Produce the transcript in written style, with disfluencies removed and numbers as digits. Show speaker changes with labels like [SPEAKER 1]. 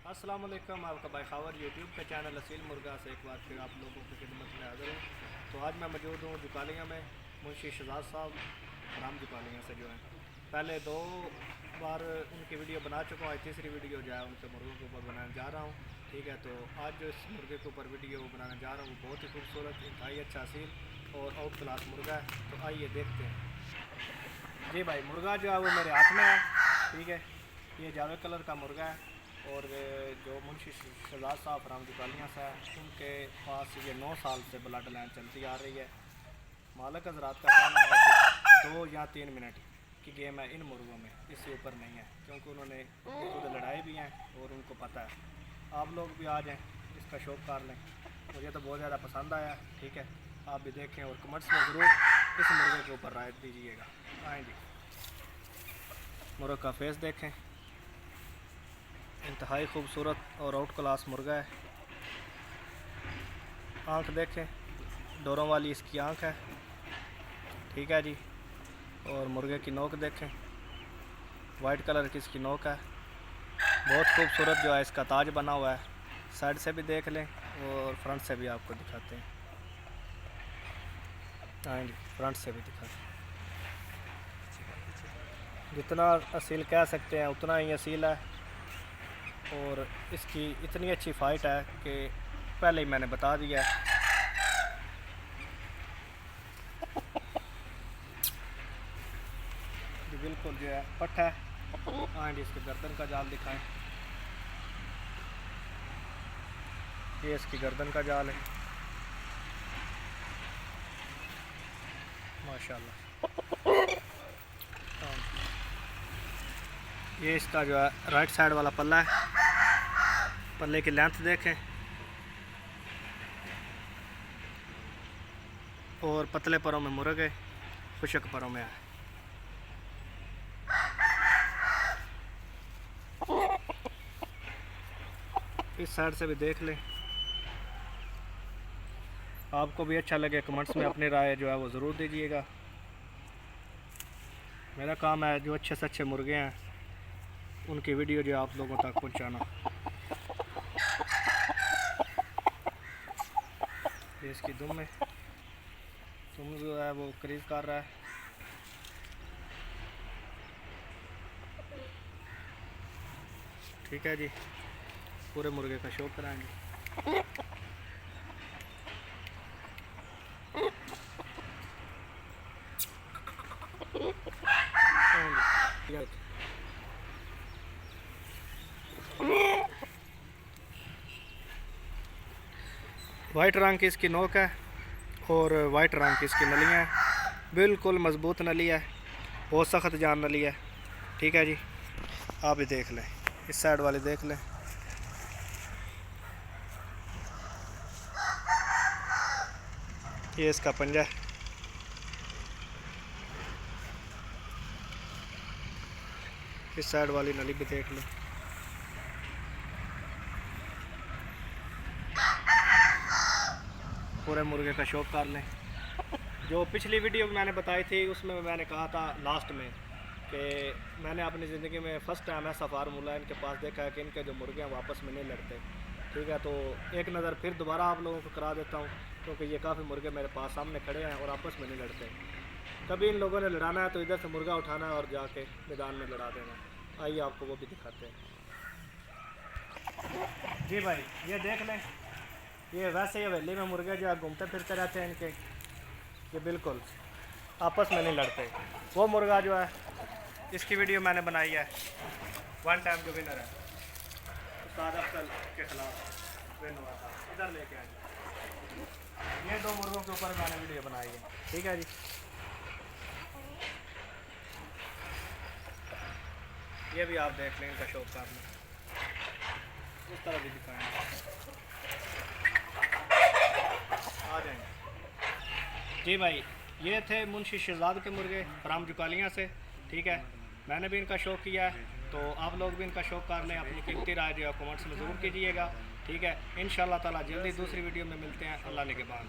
[SPEAKER 1] अस्सलाम वालेकुम, आपका भाई खावर यूट्यूब का चैनल असील मुर्गा से एक बार फिर आप लोगों की खिदमत में हाज़िर हूँ। तो आज मैं मौजूद हूँ जुकालिया में, मुंशी शहजाद साहब राम जुकालिया से जो है पहले 2 बार उनकी वीडियो बना चुका हूँ। आज तीसरी वीडियो जो है उनके मुर्गों के ऊपर बनाने जा रहा हूँ। ठीक है, तो आज जो इस मुर्गे के ऊपर वीडियो बनाने जा रहा हूँ वो बहुत ही खूबसूरत, इंतहाई अच्छा असील और आउट क्लास मुर्गा है। तो आइए देखते हैं। जी भाई, मुर्गा जो है वो मेरे हाथ में है। ठीक है, ये जावे कलर का मुर्गा है और जो मुंशी शहजाद साहब राम जुकालिया से उनके पास ये 9 साल से ब्लड लाइन चलती आ रही है। मालिक हजरात का कहना है कि 2 या 3 मिनट की गेम है इन मुर्गों में, इससे ऊपर नहीं है, क्योंकि उन्होंने खुद लड़ाई भी हैं और उनको पता है। आप लोग भी आ जाएँ, इसका शौक़ कर लें। मुझे तो बहुत ज़्यादा पसंद आया। ठीक है, आप भी देखें और कमेंट्स में ज़रूर इस मुर्गे के ऊपर राय दीजिएगा। आएँ जी, मुर्ग का फेस देखें, इंतहाई खूबसूरत और आउट क्लास मुर्गा है। आँख देखें, डोरों वाली इसकी आँख है। ठीक है जी, और मुर्गे की नोक देखें, वाइट कलर की इसकी नोक है। बहुत खूबसूरत जो है इसका ताज बना हुआ है। साइड से भी देख लें और फ्रंट से भी आपको दिखाते हैं। हाँ जी, फ्रंट से भी दिखाते हैं। जितना असील कह सकते हैं उतना ही असील है और इसकी इतनी अच्छी फ़ाइट है कि पहले ही मैंने बता दिया है। जी बिल्कुल जो है पट्टा है। हाँ जी, इसके गर्दन का जाल दिखाएं। ये इसकी गर्दन का जाल है, माशाल्लाह। ये इसका जो है राइट साइड वाला पल्ला है। पल्ले की लेंथ देखें और पतले परों में मुर्ग है, खुशक परों में है। इस साइड से भी देख लें। आपको भी अच्छा लगे कमेंट्स में अपनी राय जो है वो ज़रूर दीजिएगा। मेरा काम है जो अच्छे से अच्छे मुर्गे हैं उनकी वीडियो जो आप लोगों तक पहुंचाना। ये इसकी दुम है, दुम जो है वो करीब कर रहा है। ठीक है जी, पूरे मुर्गे का शौक कराएंगे। वाइट रंग की इसकी नोक है और वाइट रंग की इसकी नलियाँ हैं। बिल्कुल मज़बूत नली है, बहुत सख्त जान नली है। ठीक है जी, आप भी देख लें, इस साइड वाले देख लें। ये इसका पंजा है। इस साइड वाली नली भी देख लें। पूरे मुर्गे का शौक कर लें। जो पिछली वीडियो मैंने बताई थी उसमें मैंने कहा था लास्ट में कि मैंने अपनी ज़िंदगी में फ़र्स्ट टाइम ऐसा फार्मूला इनके पास देखा है कि इनके जो मुर्गे हैं वो आपस में नहीं लड़ते। ठीक है, तो एक नज़र फिर दोबारा आप लोगों को करा देता हूँ, क्योंकि ये काफ़ी मुर्गे मेरे पास सामने खड़े हैं और आपस में नहीं लड़ते। कभी इन लोगों ने लड़ाना है तो इधर से मुर्गा उठाना है और जाके मैदान में लड़ा देना। आइए आपको वो भी दिखाते हैं। जी भाई, ये देख लें, ये वैसे ही हवेली में मुर्गे जो है घूमते फिरते रहते हैं इनके, ये बिल्कुल आपस में नहीं लड़ते। वो मुर्गा जो है इसकी वीडियो मैंने बनाई है, 1 टाइम जो विनर है उस्ताद अफजल के खिलाफ विन हुआ था, इधर लेके आए। ये 2 मुर्गों के ऊपर मैंने वीडियो बनाई है। ठीक है जी, ये भी आप देख लें, इनका शौक कर लें। उस तरह भी दिखाएंगे, आ जाएंगे। जी भाई, ये थे मुंशी शहजाद के मुर्गे राम जुकालिया से। ठीक है, मैंने भी इनका शौक़ किया है, तो आप लोग भी इनका शौक़ कर लें। अपनी कीमती राय जो है कमेंट्स में ज़रूर कीजिएगा। ठीक है, इंशाअल्लाह ताला जल्दी दूसरी वीडियो में मिलते हैं। अल्लाह निगहबान।